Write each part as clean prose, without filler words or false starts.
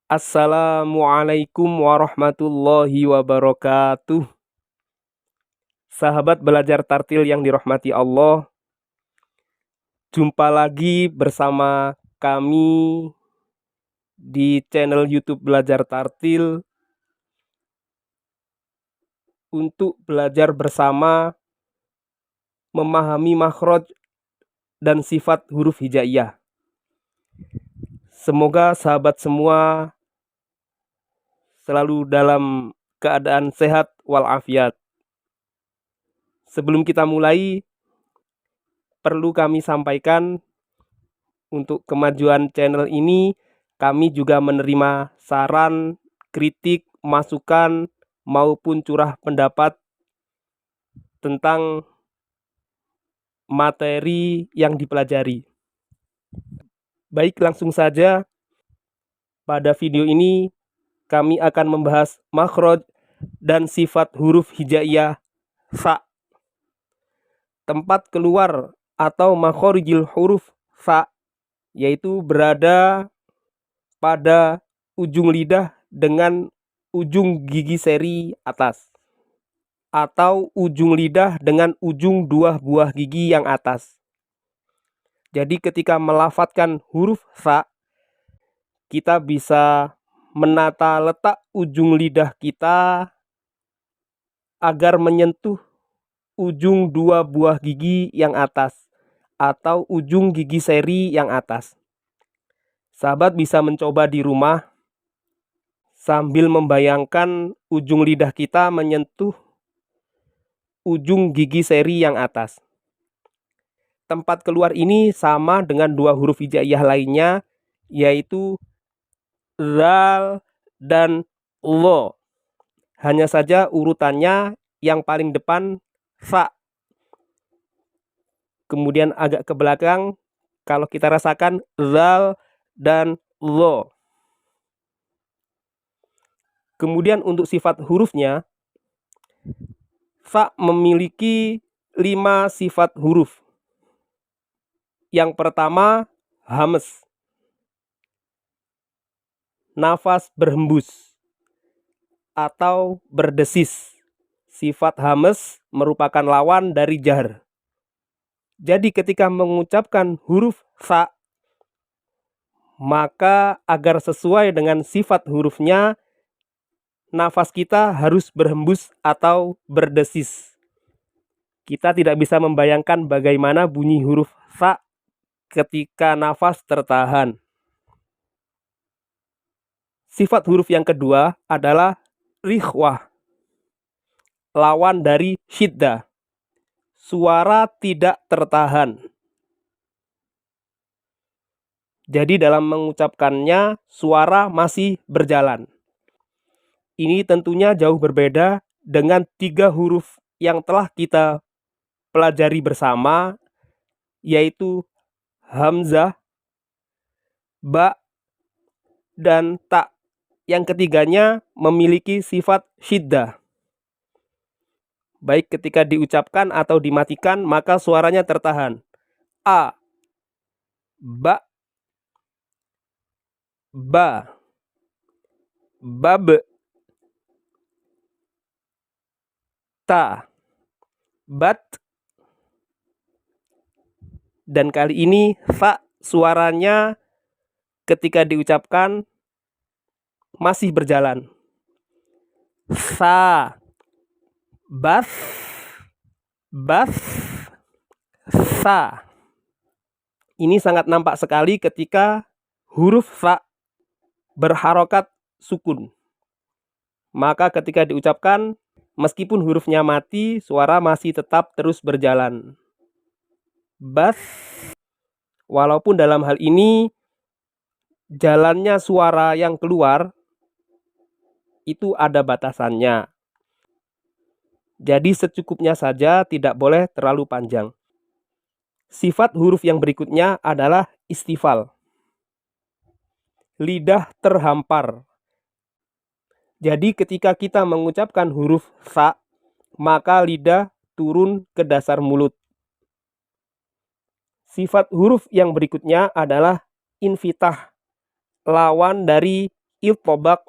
Assalamualaikum warahmatullahi wabarakatuh. Sahabat belajar tartil yang dirahmati Allah, jumpa lagi bersama kami di channel YouTube Belajar Tartil untuk belajar bersama memahami makhraj dan sifat huruf hijaiyah. Semoga sahabat semua selalu dalam keadaan sehat walafiat. Sebelum kita mulai, perlu kami sampaikan untuk kemajuan channel ini, kami juga menerima saran, kritik, masukan, maupun curah pendapat tentang materi yang dipelajari. Baik, langsung saja. Pada video ini, kami akan membahas makhraj dan sifat huruf hijaiyah fa. Tempat keluar atau makhorijil huruf fa yaitu berada pada ujung lidah dengan ujung gigi seri atas, atau ujung lidah dengan ujung dua buah gigi yang atas. Jadi ketika melafadzkan huruf fa, kita bisa menata letak ujung lidah kita agar menyentuh ujung dua buah gigi yang atas atau ujung gigi seri yang atas. Sahabat bisa mencoba di rumah sambil membayangkan ujung lidah kita menyentuh ujung gigi seri yang atas. Tempat keluar ini sama dengan dua huruf hijaiyah lainnya, yaitu zal dan lo. Hanya saja urutannya yang paling depan fa. Kemudian agak ke belakang kalau kita rasakan zal dan lo. Kemudian untuk sifat hurufnya, fa memiliki 5 sifat huruf. Yang pertama, hamas, nafas berhembus atau berdesis. Sifat hamas merupakan lawan dari jahr. Jadi ketika mengucapkan huruf fa, maka agar sesuai dengan sifat hurufnya, nafas kita harus berhembus atau berdesis. Kita tidak bisa membayangkan bagaimana bunyi huruf fa ketika nafas tertahan. Sifat huruf yang kedua adalah rikhwah, lawan dari syiddah. Suara tidak tertahan. Jadi dalam mengucapkannya, suara masih berjalan. Ini tentunya jauh berbeda dengan 3 huruf yang telah kita pelajari bersama, yaitu hamzah, ba, dan ta. Yang ketiganya memiliki sifat syiddah. Baik ketika diucapkan atau dimatikan, maka suaranya tertahan. A, ba, ba, bab, ta, bat. Dan kali ini fa suaranya ketika diucapkan masih berjalan. Sa, bas, bas, sa. Ini sangat nampak sekali ketika huruf fa berharokat sukun. Maka ketika diucapkan, meskipun hurufnya mati, suara masih tetap terus berjalan. Bas, walaupun dalam hal ini jalannya suara yang keluar itu ada batasannya. Jadi secukupnya saja, tidak boleh terlalu panjang. Sifat huruf yang berikutnya adalah istifal. Lidah terhampar. Jadi ketika kita mengucapkan huruf fa, maka lidah turun ke dasar mulut. Sifat huruf yang berikutnya adalah infitah, lawan dari iltobak,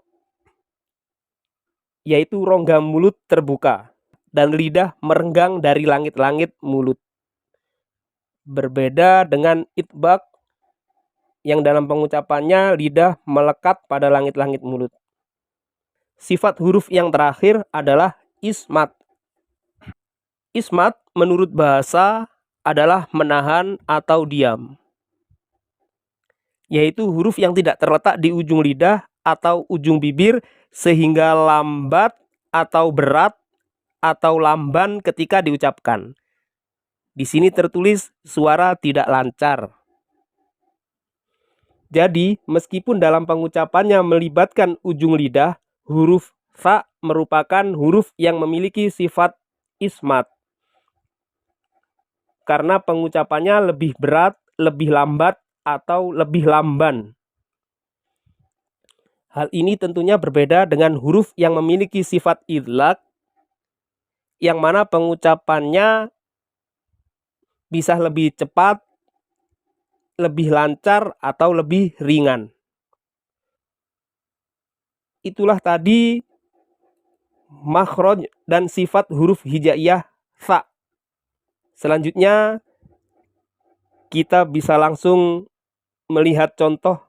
yaitu rongga mulut terbuka dan lidah merenggang dari langit-langit mulut. Berbeda dengan itbak yang dalam pengucapannya lidah melekat pada langit-langit mulut. Sifat huruf yang terakhir adalah ismat. Ismat menurut bahasa adalah menahan atau diam, yaitu huruf yang tidak terletak di ujung lidah atau ujung bibir sehingga lambat atau berat atau lamban ketika diucapkan. Di sini tertulis suara tidak lancar. Jadi, meskipun dalam pengucapannya melibatkan ujung lidah, huruf fa merupakan huruf yang memiliki sifat ismat. Karena pengucapannya lebih berat, lebih lambat, atau lebih lamban. Hal ini tentunya berbeda dengan huruf yang memiliki sifat idlaq, yang mana pengucapannya bisa lebih cepat, lebih lancar, atau lebih ringan. Itulah tadi makhraj dan sifat huruf hijaiyah fa. Selanjutnya kita bisa langsung melihat contoh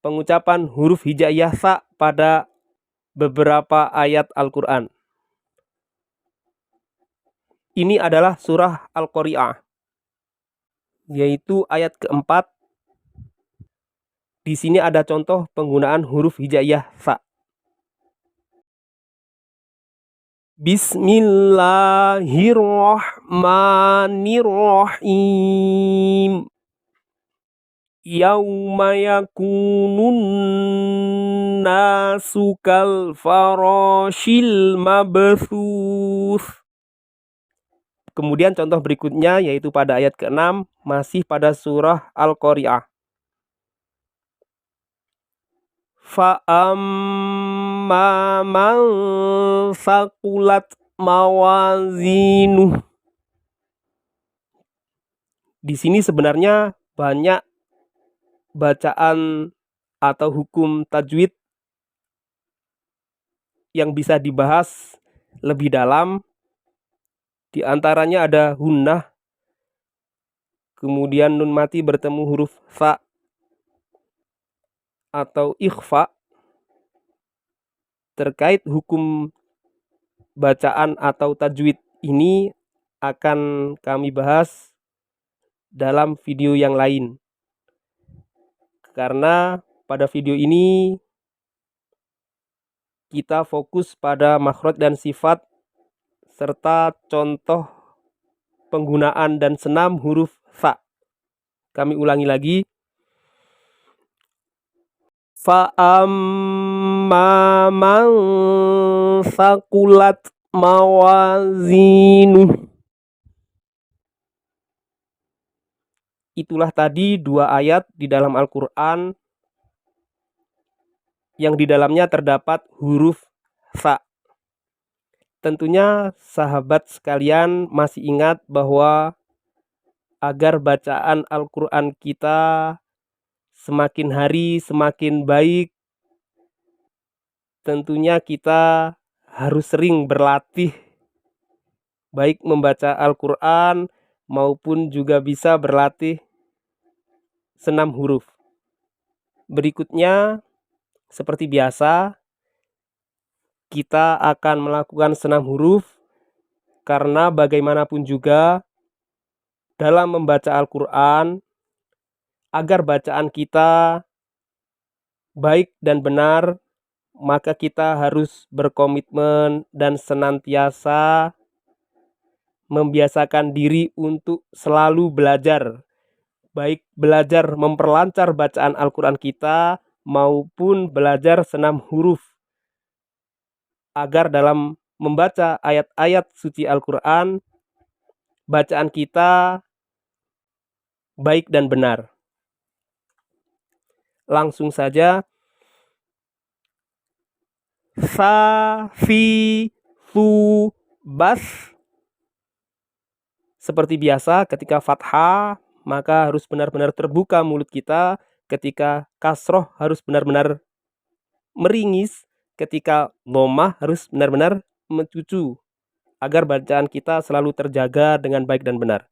pengucapan huruf hijaiyah fa pada beberapa ayat Al-Quran. Ini adalah surah Al-Qari'ah, yaitu ayat keempat. Di sini ada contoh penggunaan huruf hijaiyah fa. Bismillahirrahmanirrahim. Yauma yakunun nasu kal farashil mabthuth. Kemudian contoh berikutnya yaitu pada ayat ke-6 masih pada surah Al-Qari'ah. Fa'amma man saqulat mawazinuh. Di sini sebenarnya banyak bacaan atau hukum tajwid yang bisa dibahas lebih dalam. Di antaranya ada hunnah, kemudian nun mati bertemu huruf fa atau ikhfa. Terkait hukum bacaan atau tajwid ini akan kami bahas dalam video yang lain. Karena pada video ini kita fokus pada makhraj dan sifat serta contoh penggunaan dan senam huruf fa. Kami ulangi lagi. Fa'amma man saqulat mawazinuh. Itulah tadi dua ayat di dalam Al-Quran yang di dalamnya terdapat huruf fa. Tentunya sahabat sekalian masih ingat bahwa agar bacaan Al-Quran kita semakin hari semakin baik, tentunya kita harus sering berlatih, baik membaca Al-Quran maupun juga bisa berlatih senam huruf. Berikutnya, seperti biasa, kita akan melakukan senam huruf karena bagaimanapun juga dalam membaca Al-Quran, agar bacaan kita baik dan benar, maka kita harus berkomitmen dan senantiasa membiasakan diri untuk selalu belajar, baik belajar memperlancar bacaan Al-Quran kita maupun belajar senam huruf, agar dalam membaca ayat-ayat suci Al-Quran bacaan kita baik dan benar. Langsung saja. Fa, fi, fu, bas. Seperti biasa ketika fathah maka harus benar-benar terbuka mulut kita. Ketika kasroh harus benar-benar meringis. Ketika dhammah harus benar-benar mencucu agar bacaan kita selalu terjaga dengan baik dan benar.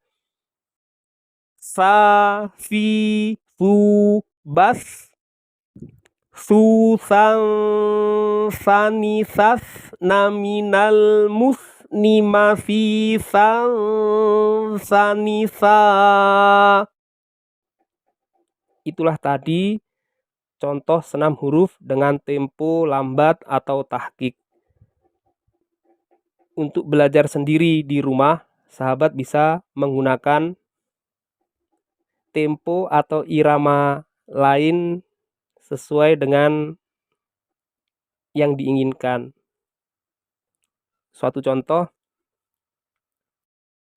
Sa, fi, fu, bas, su, sang, sani, sas, naminal, mus, nima, fi, sang, sani, sa. Itulah tadi contoh senam huruf dengan tempo lambat atau tahqiq. Untuk belajar sendiri di rumah, sahabat bisa menggunakan tempo atau irama lain sesuai dengan yang diinginkan. Suatu contoh,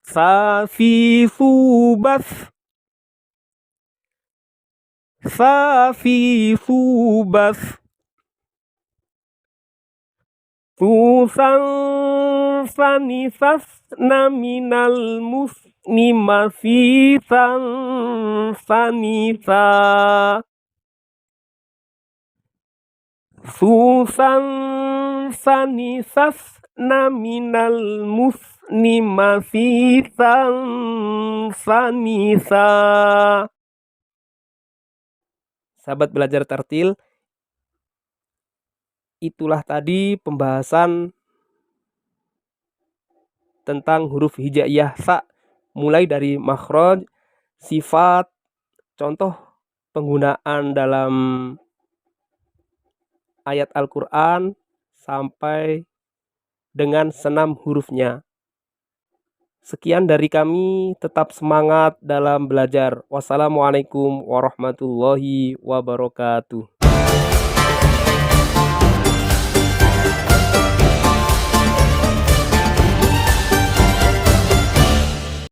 sa, fi, fu, bas, sa, fi, fu, bas, su, sang, sani, sas, naminal, mus, nima, fi, sang, sani, sa. Su, sang, sani, sas, naminal, mus, nima, fi, sang, sani, sa. Sahabat belajar tartil, itulah tadi pembahasan tentang huruf hijaiyah sa, mulai dari makhraj, sifat, contoh penggunaan dalam ayat Al-Quran, sampai dengan senam hurufnya. Sekian dari kami, tetap semangat dalam belajar. Wassalamualaikum warahmatullahi wabarakatuh.